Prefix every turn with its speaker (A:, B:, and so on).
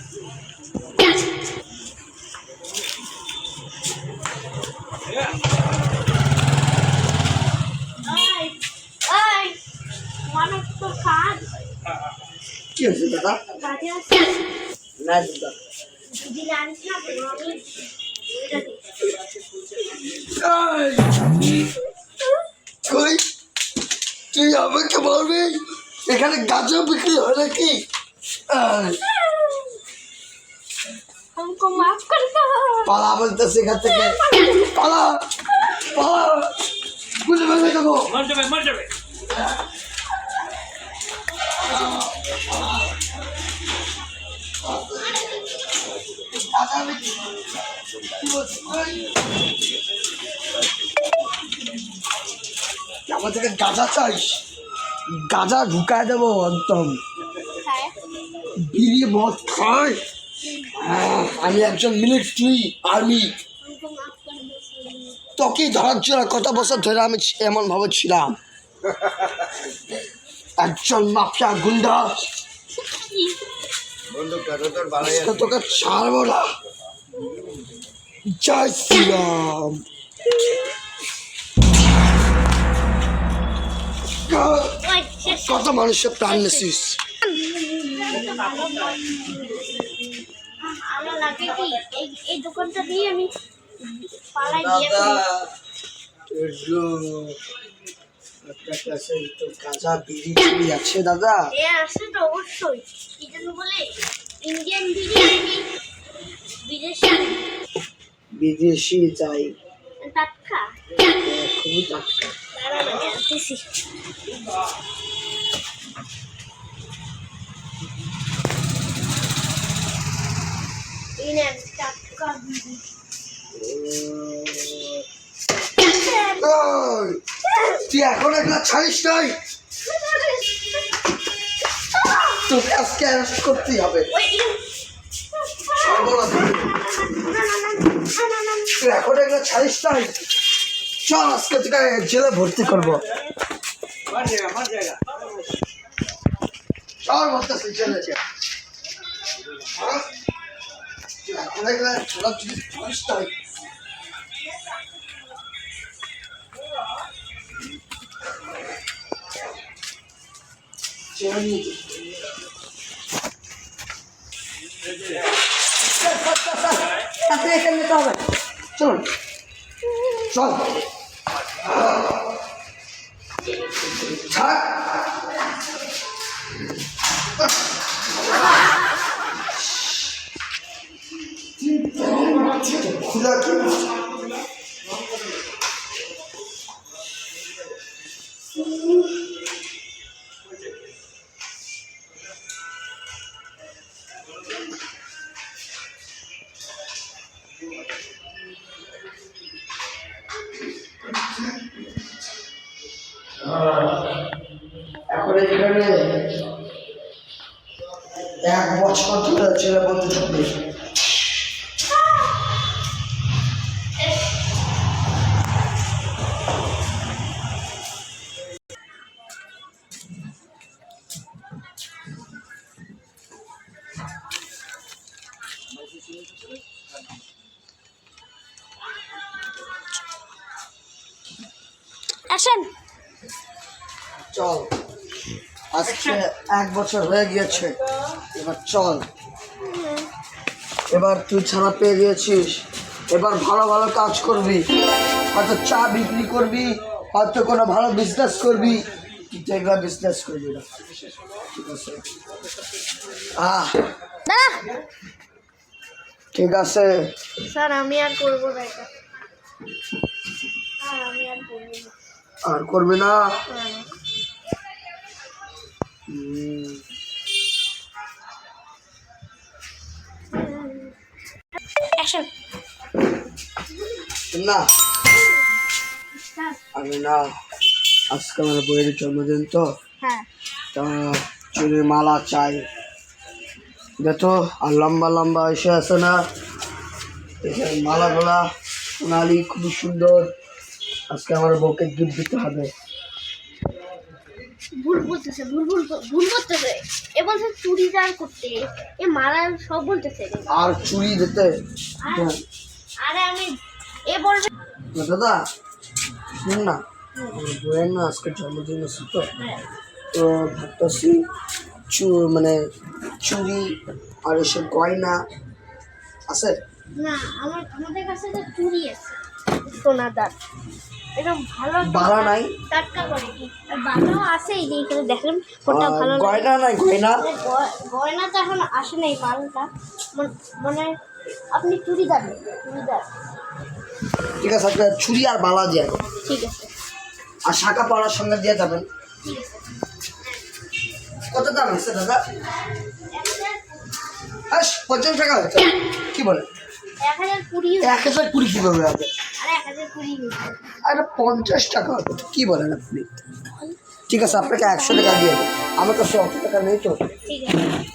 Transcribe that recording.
A: কি হয়েছে দাদা? না দাদা, তুই আমাকে বলবি এখানে গাঁজা বিক্রি হয় নাকি? পালা বলতেছে এখান থেকে, পালা পালা, বুঝে বেঁধে দেবো। মর যাবে। আমার থেকে গাঁজা চাইস? গাঁজা ঢুকায় দেবো একদম। বিড়ি মদ খায়? আমি একজন মিলিটারি আর্মি, তোকে ধরার জন্য কত বছর ধরে আমি এমন ভাবে ছিলাম। একজন মাফিয়া গুন্ডা, তোকে ছাড়বো না। জয় শ্রীরাম। কত মানুষের প্রাণ নিছিস।
B: এই দোকানটা দিয়ে আমি
A: গাঁজা বিড়ি টিড়ি আছে দাদা?
B: আছে তো অবশ্যই। কি জন্য বলে ইন্ডিয়ান বিরিয়ানি,
A: বিদেশি চাই,
B: টাটকা,
A: খুবই টাটকা। তুই এখন এগুলা ছাড়িস নাই, তোকে আজকে অ্যারেস্ট করতেই হবে। তুই এখন এগুলা ছাড়িস নাই, চল আজকে তোকে জেলে ভর্তি করবো। চল বলতেছি জেলে। এখন এগুলা ছাড়িস নাই। চল চল খুলা কি এখন এখানে 1 বছর ধরে ছেলে বলতে থাকবে। চল, আজকে 1 বছর হয়ে গিয়েছে, এবার চল। এবার তুই ছাড়া পেয়ে গিয়েছিস, এবার ভালো ভালো কাজ করবি, হয়তো চা বিক্রি করবি, হয়তো কোনো ভালো বিজনেস করবি, কিন্তু এগুলো বিজনেস করবি না, ঠিক আছে? ঠিক আছে
B: স্যার, আমি আর করবো না এটা। আমি আর করবো না।
A: আর করবি না? না আমি না, আজকে আমার বইয়ের জন্মদিন তো, তা চুরির মালা চাই। দেখো আর লম্বা লম্বা এসে আছে না, মালাগুলা সোনালি, খুবই সুন্দর। আজকে আমার বউকে গিফট দিতে হবে।
B: ভুল বলতেছে, ভুল করতেছে। এ বলছে চুড়িদার করতে, এ মারা সব বলতেছে।
A: আর চুড়ি দিতে
B: আরে আমি এ বলবে
A: দাদা শুনুন না, আমার বইয়ের না আজকে জন্মদিন আছে তো,
B: হ্যাঁ।
A: তো ভাবতেছি মানে চুড়ি আর এসব গয়না আছে।
B: না, আমাদের কাছে তো চুড়ি আছে সোনাদার, এরকম ভালো
A: বালা নাই,
B: টাটকা কোয়ালিটি। আর বালাও আছে, এই যে এখানে দেখেন কোনটা ভালো লাগে।
A: গয়না নাই, গয়না
B: গয়না তো এখন আসে নাই মালটা, মানে আপনি চুড়িদার
A: ঠিক আছে, একটা চুড়ি আর বালা দিয়ে
B: ঠিক আছে,
A: আর শাখা পড়ার সঙ্গে দিয়ে যাবেন।
B: ঠিক আছে।
A: কত দাম আছে দাদা? 50 টাকা হচ্ছে, কি বলে?
B: 1020
A: 1020 কিভাবে হবে?
B: আরে 1020
A: আরে 50 টাকা হবে, কি বলেন আপনি? ঠিক আছে, আপনাকে 100 টাকা দিয়ে দেবো, আমার কাছে অত টাকা নেই তো।
B: ঠিক আছে।